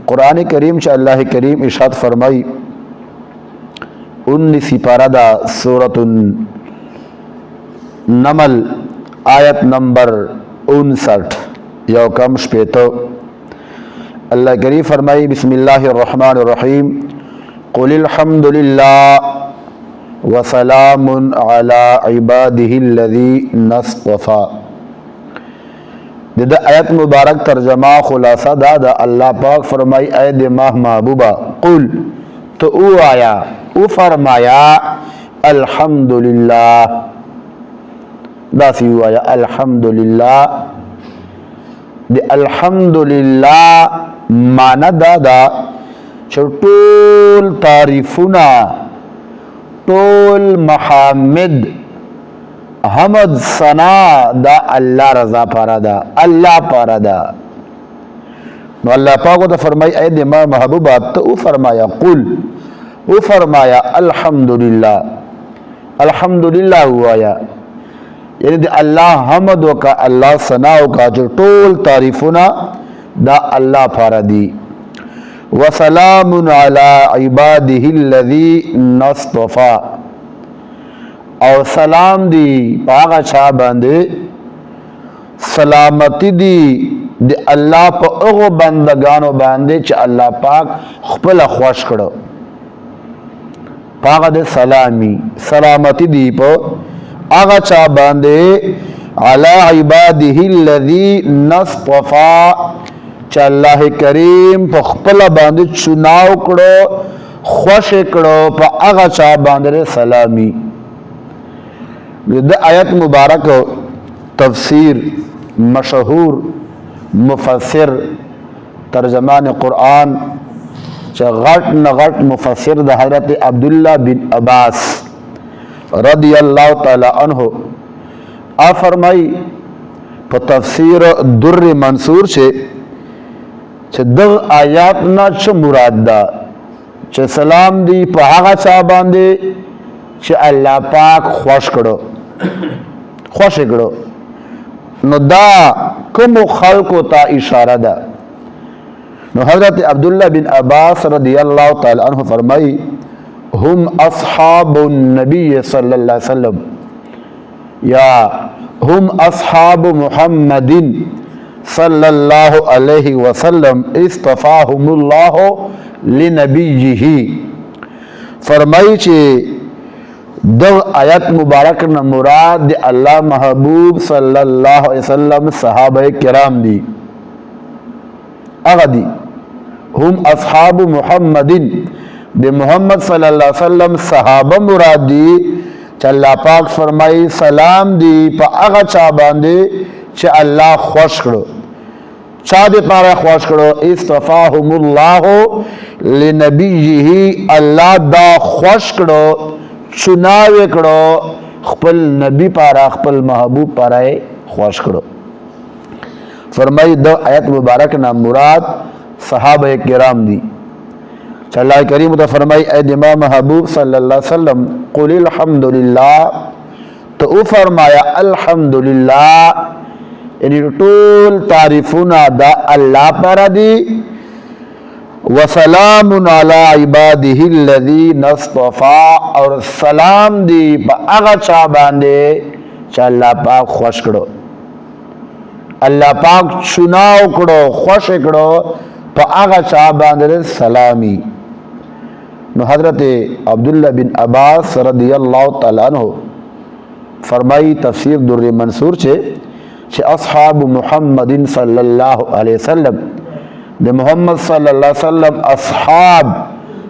قرآن کریم چې الله کریم ارشاد فرمای 19 پارا دا سورۃ النمل آیت نمبر 59 یو کم شپیتو اللہ کریم فرمائی بسم اللہ الرحمن الرحیم قل الحمد للہ وسلام علی عباده الذین اصطفى دا آیت مبارک ترجمہ خلاصہ دا اللہ پاک فرمائی اے دماغ محبوبہ قل تو او آیا او فرمایا الحمدللہ دا سی او آیا الحمدللہ دی الحمدللہ معنی دا چه ټول تعریفونا ټول محمد حمد ثنا دا اللہ رضا پارا دا اللہ پارا دا نو اللہ پاکو تا فرمائی اے دماغ محبوبات تو او فرمایا قل او فرمایا الحمدللہ الحمدللہ ہوا یا یعنی دی اللہ حمد کا اللہ ثناء کا جو ټول تعریفنا دا اللہ پارا دی وسلام علی عباده الذین اصطفى اور سلام دی پاغا چا باندے سلامتی دی اللہ پا اغو بندگانو باندے چا اللہ پاک خپل خوش کرو پاغا دے سلامی سلامتی دی پا آغا چا باندے علی عباده الذین اصطفى چا اللہ کریم پا خپل باندے چناو کرو خوش کرو پا آغا چا باندے سلامی دا آیت مبارک تفسیر مشہور مفسر ترجمان قرآن چا غٹ نغٹ مفسر دا حضرت عبداللہ بن عباس رضی اللہ تعالی عنہ آ فرمائی پا تفسیر در منصور چھے دغ آیاتنا چھ مراد دا چھ سلام دی پا آغا چا باندے چھ اللہ پاک خوش کرو خوش کرو نو دا کم خلقو تا اشارہ دا نو حضرت عبداللہ بن عباس رضی اللہ تعالی عنہ فرمائی ہم اصحاب النبی صلی اللہ علیہ وسلم یا ہم اصحاب محمد صلی اللہ علیہ وسلم اصطفاہم اللہ لنبیہ فرمائی چھے دو آیت مبارک نا مراد دی اللہ محبوب صلی اللہ علیہ وسلم صحابہ کرام دی اغا دی ہم اصحاب محمد دی محمد صلی اللہ علیہ وسلم صحابہ مراد دی چا اللہ پاک فرمائی سلام دی پا اغا چا باندے چا اللہ خوش کرو چا دی پارا خوش کرو اصطفاہم اللہ لنبیہ اللہ دا خوش کرو چناوے کرو خپل نبی پارا خپل محبوب پارا خوش کرو فرمائی دو آیت مبارک نا مراد صحابہ کرام دی چا اللہ کریم تو فرمائی اے دماغ محبوب صلی اللہ علیہ وسلم قل الحمدللہ تو او فرمایا الحمدللہ یعنی طول تعریفنا دا اللہ پارا دی وسلام علی عباده الذین اصطفى اور سلام دی پا اغا چا باندے چا اللہ پاک خوش کرو اللہ پاک چناو کرو خوش کرو پا اغا چا باندے سلامی نو حضرت عبداللہ بن عباس رضی اللہ تعالیٰ عنہ فرمائی تفسیر در منصور چھے اصحاب محمد صلی اللہ علیہ وسلم دے محمد صلی اللہ علیہ وسلم اصحاب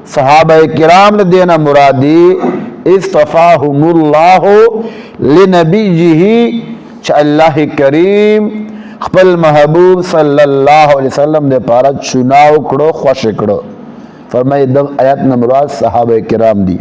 صحابہ کرام نے دینا مرادی اصطفاہم اللہ لنبیہ چا اللہ کریم خپل محبوب صلی اللہ علیہ وسلم دے پارا چناو کرو خوش کرو فرمائی دو آیت نمراد صحابہ کرام دی